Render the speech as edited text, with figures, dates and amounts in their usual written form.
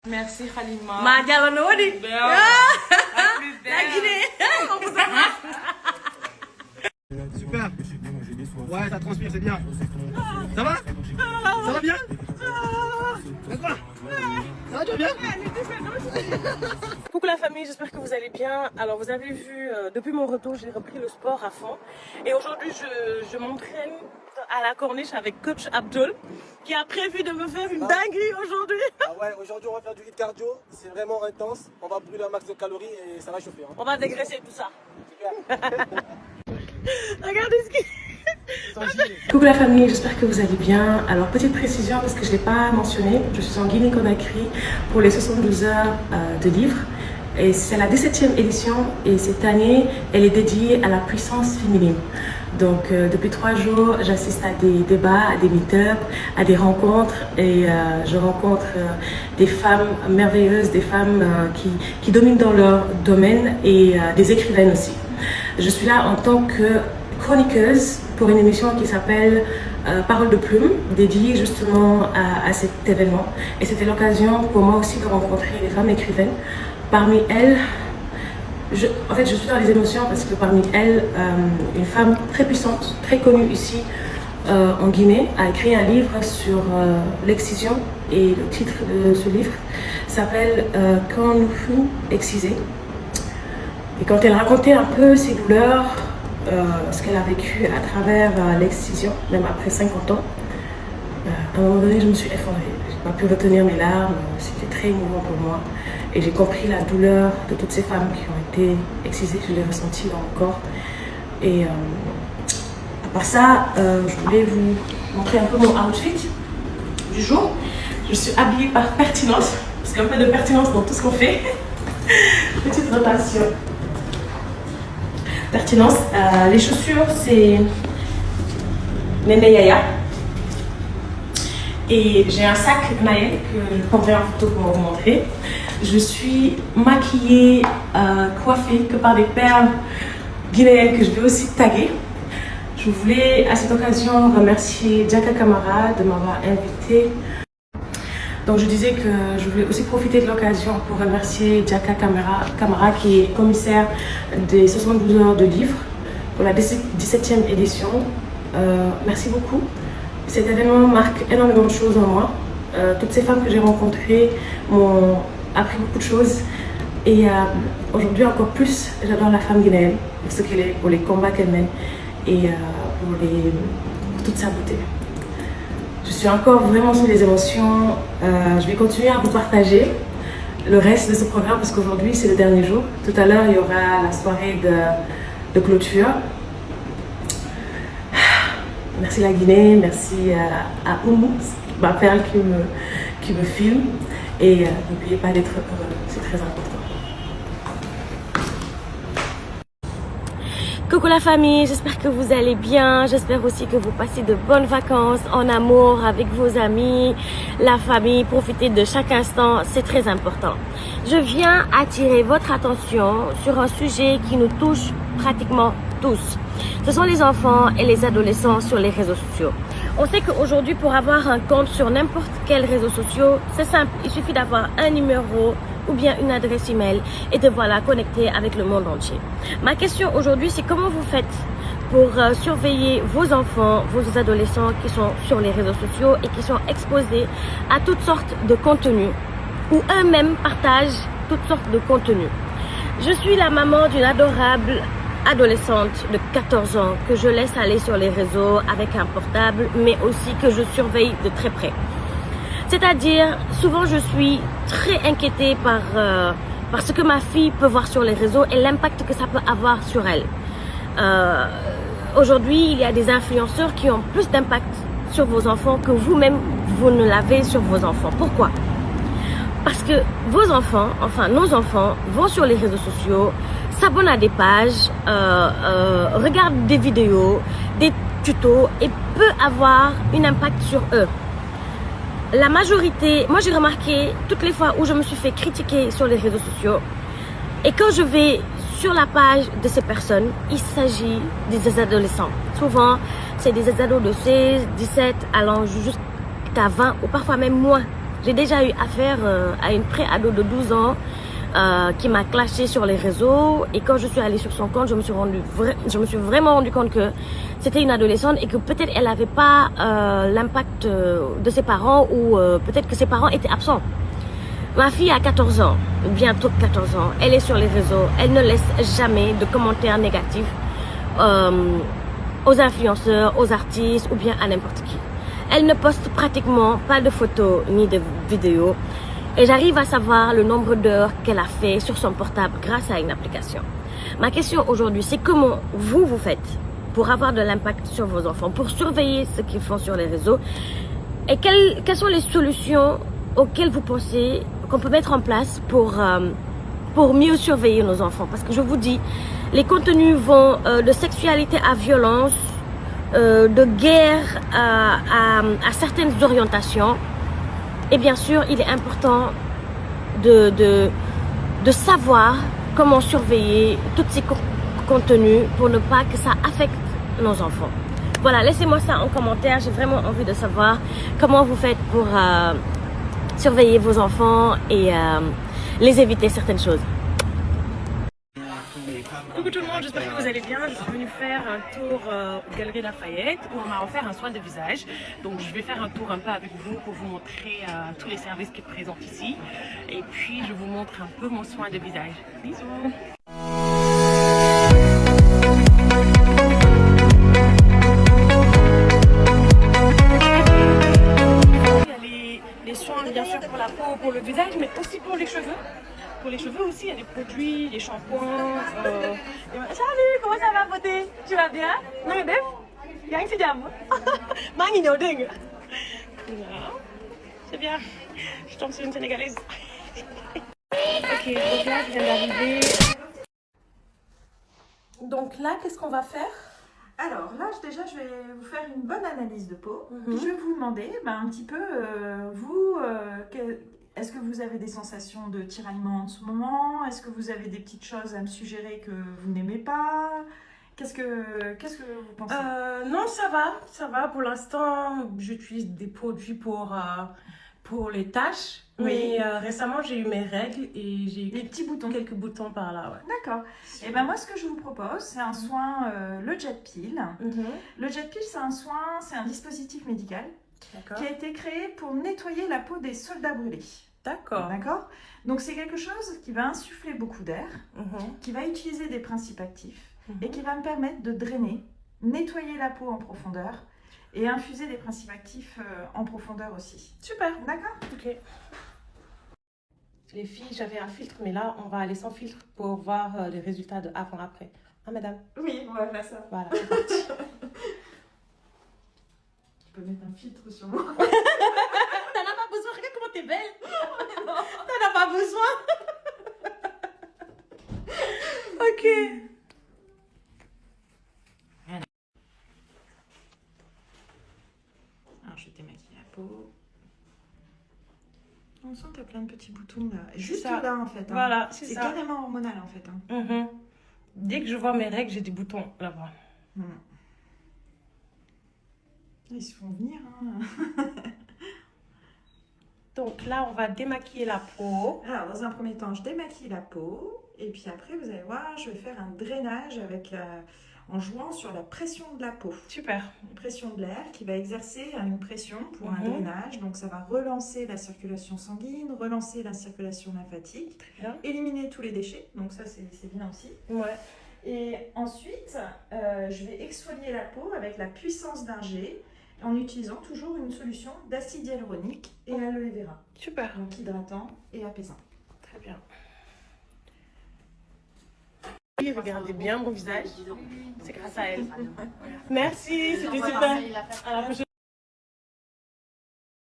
Merci Khalima. Madjala Nodi. La plus belle. La Guinée. On vous embrasse. Super. Ouais, ça transpire, c'est bien. Ça va? Ça va bien? Ça va? Ça va, tu vas bien? Coucou la famille, j'espère que vous allez bien. Alors vous avez vu, depuis mon retour, j'ai repris le sport à fond. Et aujourd'hui, je m'entraîne à la corniche avec coach Abdul, qui a prévu de me faire une dinguerie aujourd'hui. Ah ouais, aujourd'hui on va faire du hit cardio, c'est vraiment intense. On va brûler un max de calories et ça va chauffer. Hein. On va dégraisser tout ça. Super. Regardez ce qui... Coucou la famille, j'espère que vous allez bien. Alors petite précision parce que je ne l'ai pas mentionné, je suis en Guinée-Conakry pour les 72 heures de livres. Et c'est la 17e édition et cette année, elle est dédiée à la puissance féminine. Donc depuis 3 jours, j'assiste à des débats, à des meet-ups, à des rencontres et je rencontre des femmes merveilleuses, des femmes qui dominent dans leur domaine et des écrivaines aussi. Je suis là en tant que chroniqueuse pour une émission qui s'appelle Parole de plume, dédiée justement à cet événement. Et c'était l'occasion pour moi aussi de rencontrer des femmes écrivaines. Parmi elles, en fait, je suis dans les émotions parce que parmi elles, une femme très puissante, très connue ici en Guinée, a écrit un livre sur l'excision et le titre de ce livre s'appelle Quand nous fûmes excisés. Et quand elle racontait un peu ses douleurs, ce qu'elle a vécu à travers l'excision, même après 50 ans, à un moment donné, je me suis effondrée. Je n'ai pas pu retenir mes larmes, c'était très émouvant pour moi. Et j'ai compris la douleur de toutes ces femmes qui ont été excisées, je l'ai ressenti dans mon corps. Et à part ça, je voulais vous montrer un peu mon outfit du jour. Je suis habillée par pertinence, parce qu'il y a un peu de pertinence dans tout ce qu'on fait. Petite rotation. Pertinence. Les chaussures, c'est Nene Yaya. Et j'ai un sac Naël que je prendrai en photo pour vous montrer. Je suis maquillée, coiffée que par des perles guinéennes que je vais aussi taguer. Je voulais à cette occasion remercier Jaka Camara de m'avoir invitée. Donc je disais que je voulais aussi profiter de l'occasion pour remercier Jaka Camara qui est commissaire des 72 heures de livres pour la 17e édition. Merci beaucoup. Cet événement marque énormément de choses en moi. Toutes ces femmes que j'ai rencontrées m'ont appris beaucoup de choses. Et aujourd'hui encore plus, j'adore la femme guinéenne pour ce qu'elle est, pour les combats qu'elle mène et pour toute sa beauté. Je suis encore vraiment sous les émotions. Je vais continuer à vous partager le reste de ce programme parce qu'aujourd'hui c'est le dernier jour. Tout à l'heure il y aura la soirée de clôture. Merci la Guinée, merci à Oumou, ma perle qui me filme. Et n'oubliez pas d'être heureux, c'est très important. Coucou la famille, j'espère que vous allez bien. J'espère aussi que vous passez de bonnes vacances en amour avec vos amis, la famille. Profitez de chaque instant, c'est très important. Je viens attirer votre attention sur un sujet qui nous touche pratiquement tous. Ce sont les enfants et les adolescents sur les réseaux sociaux. On sait qu'aujourd'hui, pour avoir un compte sur n'importe quel réseau social, c'est simple. Il suffit d'avoir un numéro ou bien une adresse email et de voilà connecter avec le monde entier. Ma question aujourd'hui, c'est comment vous faites pour surveiller vos enfants, vos adolescents qui sont sur les réseaux sociaux et qui sont exposés à toutes sortes de contenus ou eux-mêmes partagent toutes sortes de contenus. Je suis la maman d'une adorable adolescente de 14 ans que je laisse aller sur les réseaux avec un portable, mais aussi que je surveille de très près. C'est-à-dire, souvent je suis très inquiétée par ce que ma fille peut voir sur les réseaux et l'impact que ça peut avoir sur elle. Aujourd'hui, il y a des influenceurs qui ont plus d'impact sur vos enfants que vous-même, vous ne l'avez sur vos enfants. Pourquoi ? Parce que vos enfants, enfin nos enfants, vont sur les réseaux sociaux, s'abonnent à des pages, regardent des vidéos, des tutos et peut avoir un impact sur eux. La majorité, moi j'ai remarqué toutes les fois où je me suis fait critiquer sur les réseaux sociaux et quand je vais sur la page de ces personnes, il s'agit des adolescents. Souvent, c'est des ados de 16, 17, allant jusqu'à 20 ou parfois même moins J'ai déjà eu affaire à une pré-ado de 12 ans qui m'a clashé sur les réseaux, et quand je suis allée sur son compte, je me suis vraiment rendu compte que c'était une adolescente et que peut-être elle n'avait pas l'impact de ses parents, ou peut-être que ses parents étaient absents. Ma fille a 14 ans, bientôt 14 ans, elle est sur les réseaux, elle ne laisse jamais de commentaires négatifs aux influenceurs, aux artistes ou bien à n'importe qui. Elle ne poste pratiquement pas de photos ni de vidéos, et j'arrive à savoir le nombre d'heures qu'elle a fait sur son portable grâce à une application. Ma question aujourd'hui, c'est comment vous faites pour avoir de l'impact sur vos enfants, pour surveiller ce qu'ils font sur les réseaux, et quelles sont les solutions auxquelles vous pensez qu'on peut mettre en place pour mieux surveiller nos enfants. Parce que je vous dis, les contenus vont de sexualité à violence, de guerre à certaines orientations. Et bien sûr, il est important de savoir comment surveiller tous ces contenus pour ne pas que ça affecte nos enfants. Voilà, laissez-moi ça en commentaire. J'ai vraiment envie de savoir comment vous faites pour surveiller vos enfants et les éviter certaines choses. Coucou tout le monde, j'espère que vous allez bien. Je suis venue faire un tour aux Galeries Lafayette où on m'a offert un soin de visage. Donc je vais faire un tour un peu avec vous pour vous montrer tous les services qui sont présents ici. Et puis je vous montre un peu mon soin de visage. Bisous. Les soins bien sûr pour la peau, pour le visage, mais aussi pour les cheveux. Pour les cheveux aussi, il y a des produits, des shampoings. Salut, comment ça va, beauté? Tu vas bien? Non, mais Def? Yang si jam? Mangi ñëw dégg nga? C'est bien. Je tombe sur une Sénégalaise. Ok, donc là, je viens d'arriver. Donc là, qu'est-ce qu'on va faire? Alors là, déjà, je vais vous faire une bonne analyse de peau. Je vais vous demander un petit peu, est-ce que vous avez des sensations de tiraillement en ce moment? Est-ce que vous avez des petites choses à me suggérer que vous n'aimez pas? Qu'est-ce que vous pensez? Non, ça va. Pour l'instant, j'utilise des produits pour les taches. Oui. Mais récemment, j'ai eu mes règles et j'ai eu Les petits boutons. quelques boutons par là. Ouais. D'accord. Et ben moi, ce que je vous propose, c'est un soin, le Jet Peel. Le Jet Peel, c'est un soin, c'est un dispositif médical qui a été créé pour nettoyer la peau des soldats brûlés. D'accord. D'accord. Donc c'est quelque chose qui va insuffler beaucoup d'air, qui va utiliser des principes actifs et qui va me permettre de drainer, nettoyer la peau en profondeur et infuser des principes actifs en profondeur aussi. Super. D'accord. Ok. Les filles, j'avais un filtre, mais là, on va aller sans filtre pour voir les résultats de avant-après. Ah, madame? Oui, on va faire ça. Voilà, c'est parti. Tu peux mettre un filtre sur moi. T'en as pas besoin, regarde comment t'es belle. T'en as pas besoin. Ok. Alors, je vais démaquiller la peau. On sent que tu as plein de petits boutons là. Juste ça. là en fait. Voilà, c'est ça. carrément hormonal en fait. Dès que je vois mes règles, j'ai des boutons là-bas. Ils se font venir. Donc là, on va démaquiller la peau. Alors, dans un premier temps, je démaquille la peau. Et puis après, vous allez voir, je vais faire un drainage en jouant sur la pression de la peau. Super. Une pression de l'air qui va exercer une pression pour un drainage. Donc, ça va relancer la circulation sanguine, relancer la circulation lymphatique, éliminer tous les déchets. Donc, ça, c'est bien aussi. Ouais. Et ensuite, je vais exfolier la peau avec la puissance d'un jet en utilisant toujours une solution d'acide hyaluronique et aloe vera. Super. Donc, hydratant et apaisant. Très bien. Regardez bien mon visage. C'est grâce à elle. Merci, c'était super. À la prochaine.